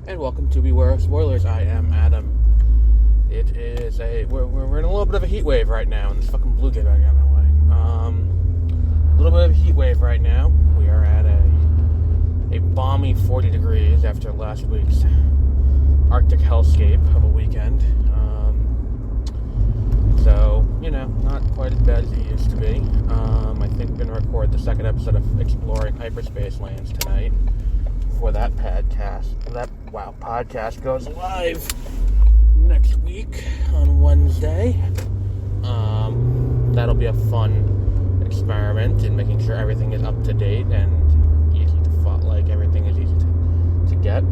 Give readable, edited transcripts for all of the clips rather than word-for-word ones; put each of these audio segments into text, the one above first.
And welcome to Beware of Spoilers. I am Adam. It is we're in a little bit of a heat wave right now, and this fucking blue jay back out of my way. A little bit of a heat wave right now. We are at a balmy 40 degrees after last week's Arctic hellscape of a weekend. So, not quite as bad as it used to be. I think we're going to record the second episode of Exploring Hyperspace Lands tonight before that podcast goes live next week on Wednesday. That'll be a fun experiment in making sure everything is up to date and easy to follow, like everything is easy to get.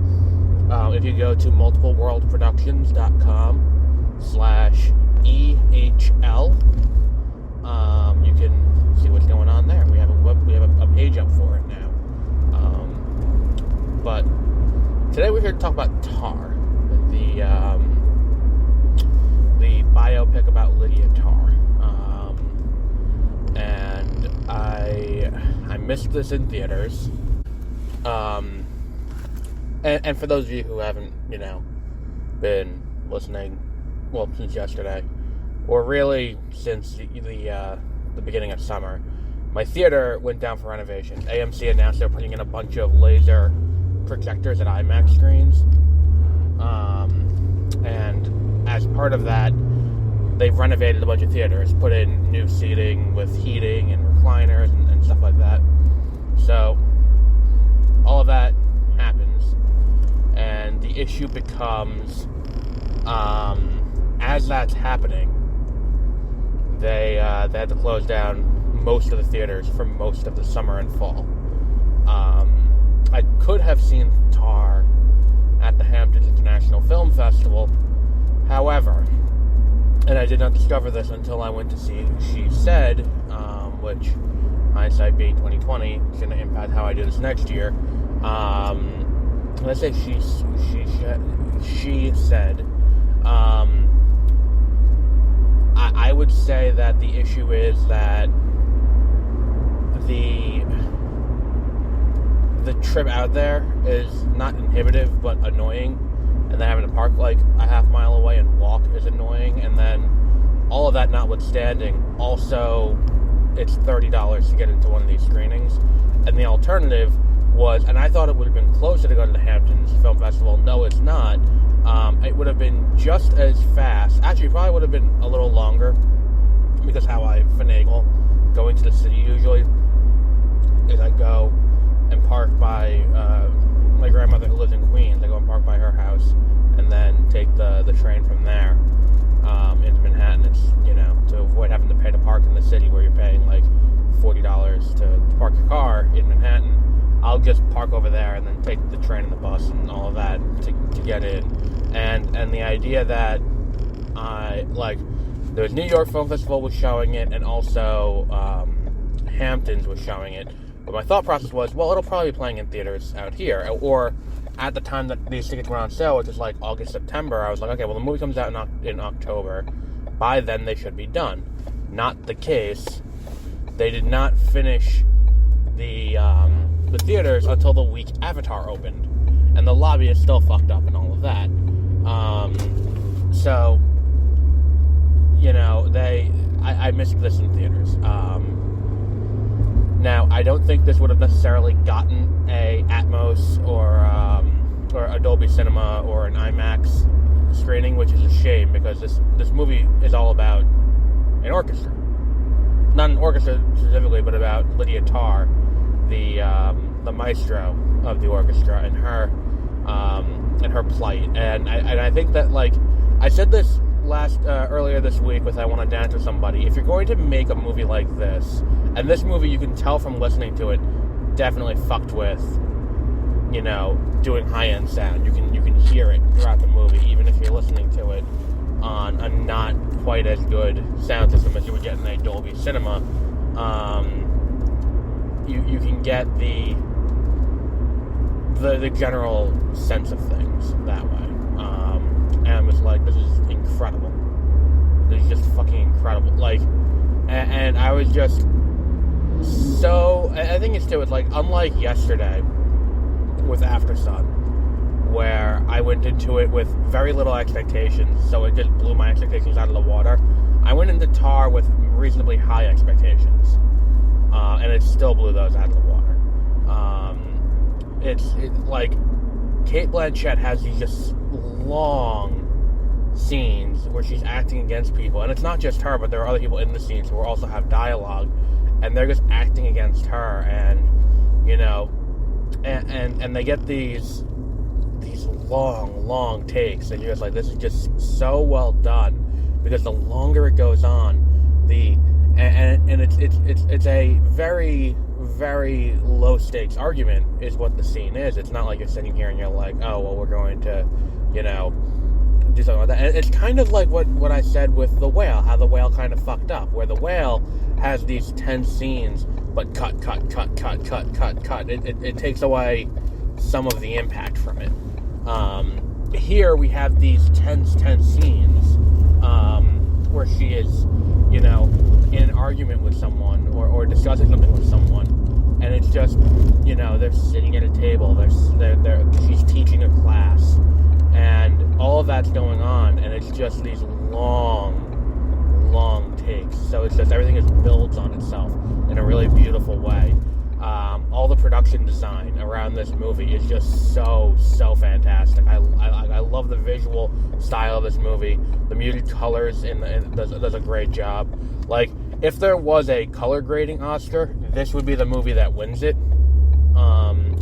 If you go to multipleworldproductions.com/EHL, you can see what's going on there. We have a page up for it now. But today we're here to talk about Tar, the biopic about Lydia Tar. And I missed this in theaters. And for those of you who haven't, been listening, since yesterday, or really since the beginning of summer, my theater went down for renovation. AMC announced they're putting in a bunch of laser projectors at IMAX screens. And as part of that, they've renovated a bunch of theaters, put in new seating with heating and recliners and stuff like that. So, all of that happens. And the issue becomes, as that's happening, they had to close down most of the theaters for most of the summer and fall. I could have seen Tar at the Hamptons International Film Festival. However, and I did not discover this until I went to see She Said, which, hindsight being 2020, is going to impact how I do this next year. Let's say She Said. I would say that the issue is that the trip out there is not inhibitive but annoying, and then having to park like a half mile away and walk is annoying, and then all of that notwithstanding, also it's $30 to get into one of these screenings, and the alternative was, and I thought it would have been closer to go to the Hamptons Film Festival. No, it's not. It would have been just as fast. Actually, it probably would have been a little longer, because how I finagle going to the city usually is I go and park by my grandmother who lives in Queens. I go and park by her house and then take the train from there into Manhattan. It's, to avoid having to pay to park in the city where you're paying like $40 to park your car in Manhattan. I'll just park over there and then take the train and the bus and all of that to get in. And the idea that the New York Film Festival was showing it, and also Hamptons was showing it. But my thought process was, well, it'll probably be playing in theaters out here. Or at the time that these tickets were on sale, which is like August, September, I was like, okay, well, the movie comes out in October. By then, they should be done. Not the case. They did not finish the theaters until the week Avatar opened. And the lobby is still fucked up and all of that. So, I missed this in theaters. Now, I don't think this would have necessarily gotten a Atmos or a Dolby Cinema or an IMAX screening, which is a shame, because this movie is all about an orchestra. Not an orchestra specifically, but about Lydia Tar, the maestro of the orchestra, and her plight. And I think that, I said this earlier this week with I Want to Dance with Somebody. If you're going to make a movie like this, and this movie, you can tell from listening to it, definitely fucked with, doing high-end sound. You can hear it throughout the movie, even if you're listening to it on a not quite as good sound system as you would get in a Dolby Cinema. You can get the general sense of things that way. And I'm just like, this is incredible. This is just fucking incredible. And I was just so... I think it's too, it's unlike yesterday with After Sun, where I went into it with very little expectations, so it just blew my expectations out of the water. I went into Tar with reasonably high expectations, and it still blew those out of the water. It's like Cate Blanchett has these just long scenes where she's acting against people, and it's not just her, but there are other people in the scenes who also have dialogue, and they're just acting against her, and and they get these long takes, and you're just like, this is just so well done, because the longer it goes on, it's a very, very low stakes argument is what the scene is. It's not like you're sitting here and you're like, oh, well, we're going to, do something like that. And it's kind of like what I said with The Whale, how The Whale kind of fucked up, where The Whale has these tense scenes, but cut. It takes away some of the impact from it. Here we have these tense scenes, where she is, in an argument with someone or discussing something with someone, and it's just, they're sitting at a table, she's teaching a class, and all of that's going on, and it's just these long takes. So it's just everything just builds on itself in a really beautiful way. All the production design around this movie is just so fantastic. I love the visual style of this movie. The muted colors does a great job. Like, if there was a color grading Oscar, this would be the movie that wins it.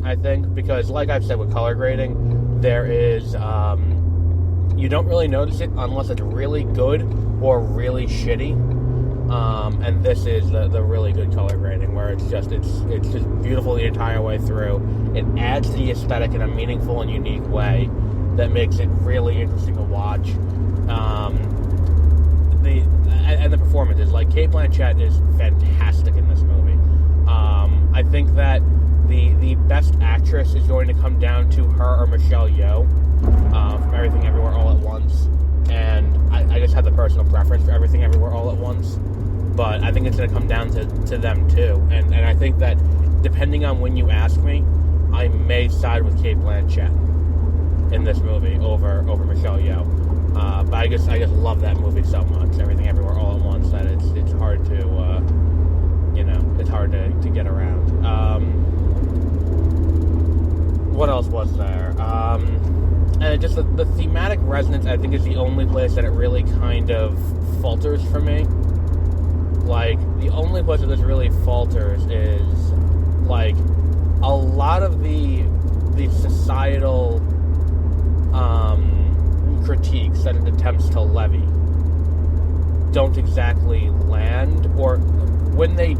I think, because like I've said with color grading, there is you don't really notice it unless it's really good or really shitty. And this is the really good color grading, where it's just beautiful the entire way through. It adds to the aesthetic in a meaningful and unique way that makes it really interesting to watch. The performances, like Cate Blanchett is fantastic in this movie. I think that the best actress is going to come down to her or Michelle Yeoh from Everything Everywhere All at Once, and I just have the personal preference for Everything Everywhere All at Once, but I think it's going to come down to them too, and I think that depending on when you ask me, I may side with Cate Blanchett in this movie over Michelle Yeoh. But I just love that movie so much, Everything Everywhere All at Once, that it's hard to it's hard to get around. What else was there? And just the thematic resonance, I think, is the only place that it really kind of falters for me. Like, the only place that this really falters is, like, a lot of the societal critiques that it attempts to levy don't exactly land, or when they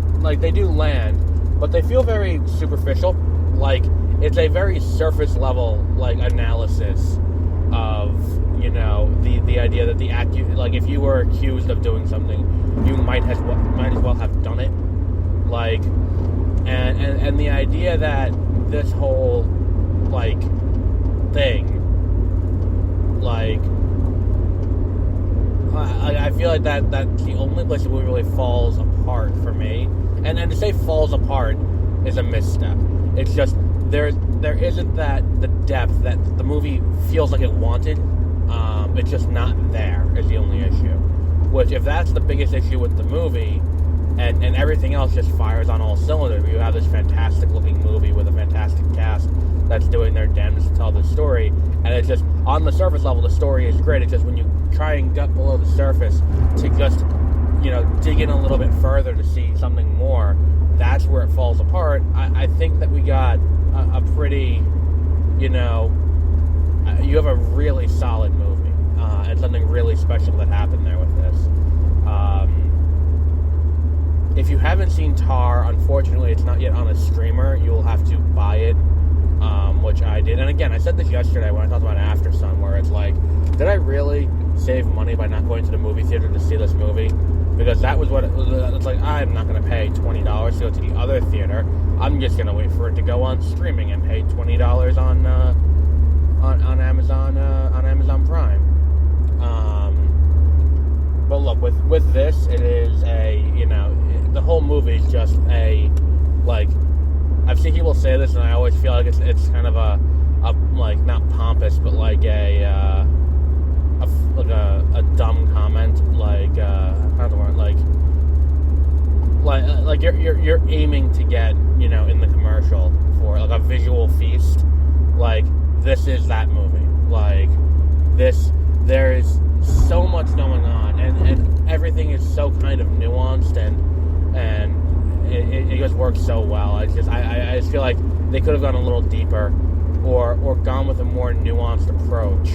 do land, but they feel very superficial. Like, it's a very surface level analysis of the idea that if you were accused of doing something, you might as well have done it. Like, and the idea that this whole thing, I feel like that's the only place the movie really falls apart for me. And to say falls apart is a misstep. It's just there isn't the depth that the movie feels like it wanted. It's just not there is the only issue. Which, if that's the biggest issue with the movie, and everything else just fires on all cylinders, you have this fantastic looking movie with a fantastic cast that's doing their damnedest to tell the story, and it's just, on the surface level, the story is great. It's just when you try and gut below the surface to just, dig in a little bit further to see something more, that's where it falls apart. I think that we got a pretty, you have a really solid movie, and something really special that happened there with this. If you haven't seen Tar, unfortunately, it's not yet on a streamer. You'll have to buy it, which I did. And again, I said this yesterday when I talked about After Sun, where it's like, did I really save money by not going to the movie theater to see this movie? Because that was what it was. It's like, I'm not going to pay $20 to go to the other theater. I'm just going to wait for it to go on streaming and pay $20 on Amazon Prime. But look, with this, it is the whole movie is just I've seen people say this, and I always feel like it's kind of a like, not pompous, but like a dumb comment, like, not the word, like you're aiming to get, in the commercial for, like, a visual feast. Like, this is that movie. Like, there is so much going on, and everything is so kind of nuanced, and it just works so well. I just feel like they could have gone a little deeper, or gone with a more nuanced approach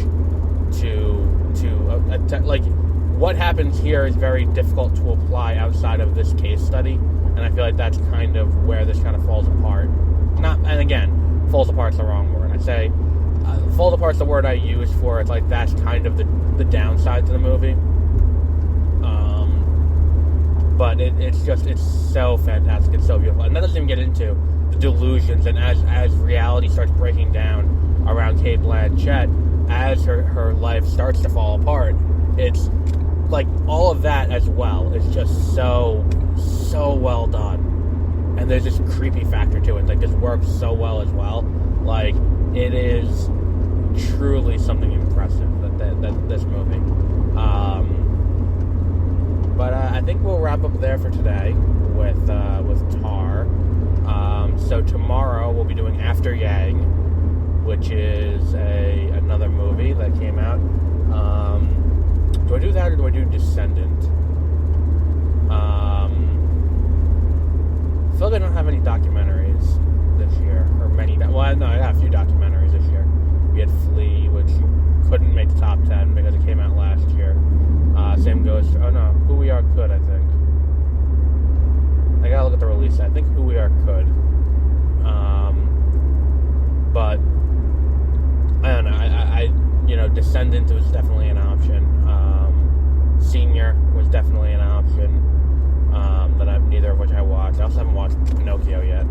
to like, what happens here is very difficult to apply outside of this case study, and I feel like that's kind of where this kind of falls apart. And again, falls apart's the wrong word. I say falls apart's the word I use for it. Like, that's kind of the downside to the movie. But it's so fantastic. It's so beautiful. And that doesn't even get into the delusions, and as reality starts breaking down around Cate Blanchett, as her life starts to fall apart, it's like all of that as well is just so well done. And there's this creepy factor to it that just works so well as well. Like, it is truly something impressive that this movie. But I think we'll wrap up there for today with Tar. So tomorrow we'll be doing After Yang, which is another movie that came out. Do I do that, or do I do Descendant? I feel like I don't have any documentaries this year, or many. Well, no, I got a few documentaries this year. We had Flea, which couldn't make the top 10 because it came out last year. Same goes for, Who We Are could, I think. I gotta look at the release. I think Who We Are could. But I don't know. Descendant was definitely an option. Senior was definitely an option. That neither of which I watched. I also haven't watched Pinocchio yet.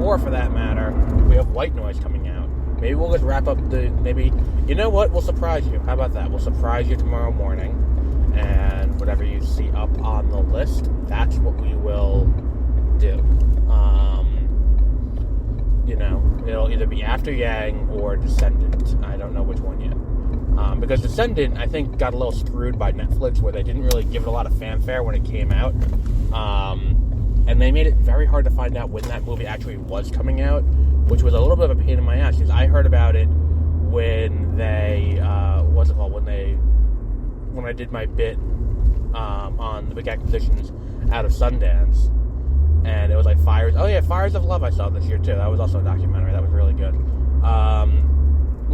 Or for that matter, we have White Noise coming out. Maybe we'll just wrap up you know what? We'll surprise you. How about that? We'll surprise you tomorrow morning, and whatever you see up on the list, that's what we will do. It'll either be After Yang or Descendant. I don't know which one yet. Because Descendant, I think, got a little screwed by Netflix, where they didn't really give it a lot of fanfare when it came out. And they made it very hard to find out when that movie actually was coming out, which was a little bit of a pain in my ass, because I heard about it when they, when I did my bit on the Big Acquisitions out of Sundance, and it was like Fires of Love I saw this year too. That was also a documentary. That was really good.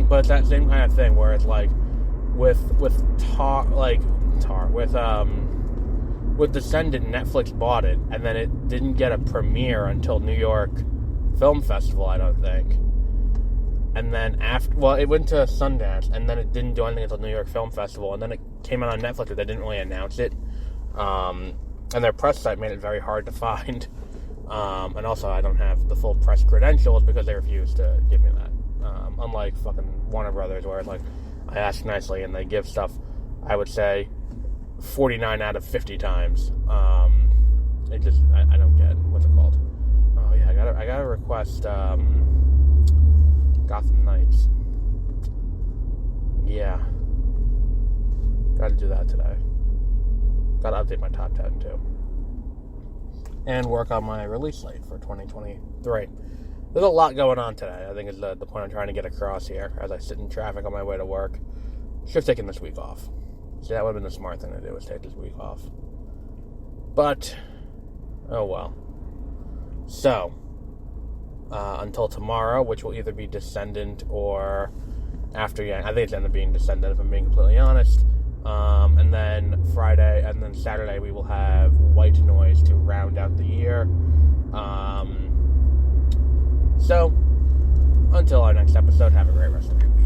But it's that same kind of thing where it's like with Descendant, Netflix bought it, and then it didn't get a premiere until New York Film Festival, I don't think. And then it went to Sundance, and then it didn't do anything until New York Film Festival, and then it came out on Netflix, but they didn't really announce it. And their press site made it very hard to find. And also, I don't have the full press credentials because they refused to give me that. Unlike fucking Warner Brothers, where like I ask nicely and they give stuff, I would say 49 out of 50 times. I don't get what's it called. Oh yeah, I gotta request Gotham Knights. Yeah, gotta do that today. Gotta update my top 10 too, and work on my release slate for 2023. There's a lot going on today, I think is the point I'm trying to get across here as I sit in traffic on my way to work. Should have taken this week off. See, that would have been the smart thing to do, was take this week off. But, oh well. So, until tomorrow, which will either be Descendant or After Yang. I think it's end up being Descendant, if I'm being completely honest. And then Friday, and then Saturday, we will have White Noise to round out the year. So, until our next episode, have a great rest of your week.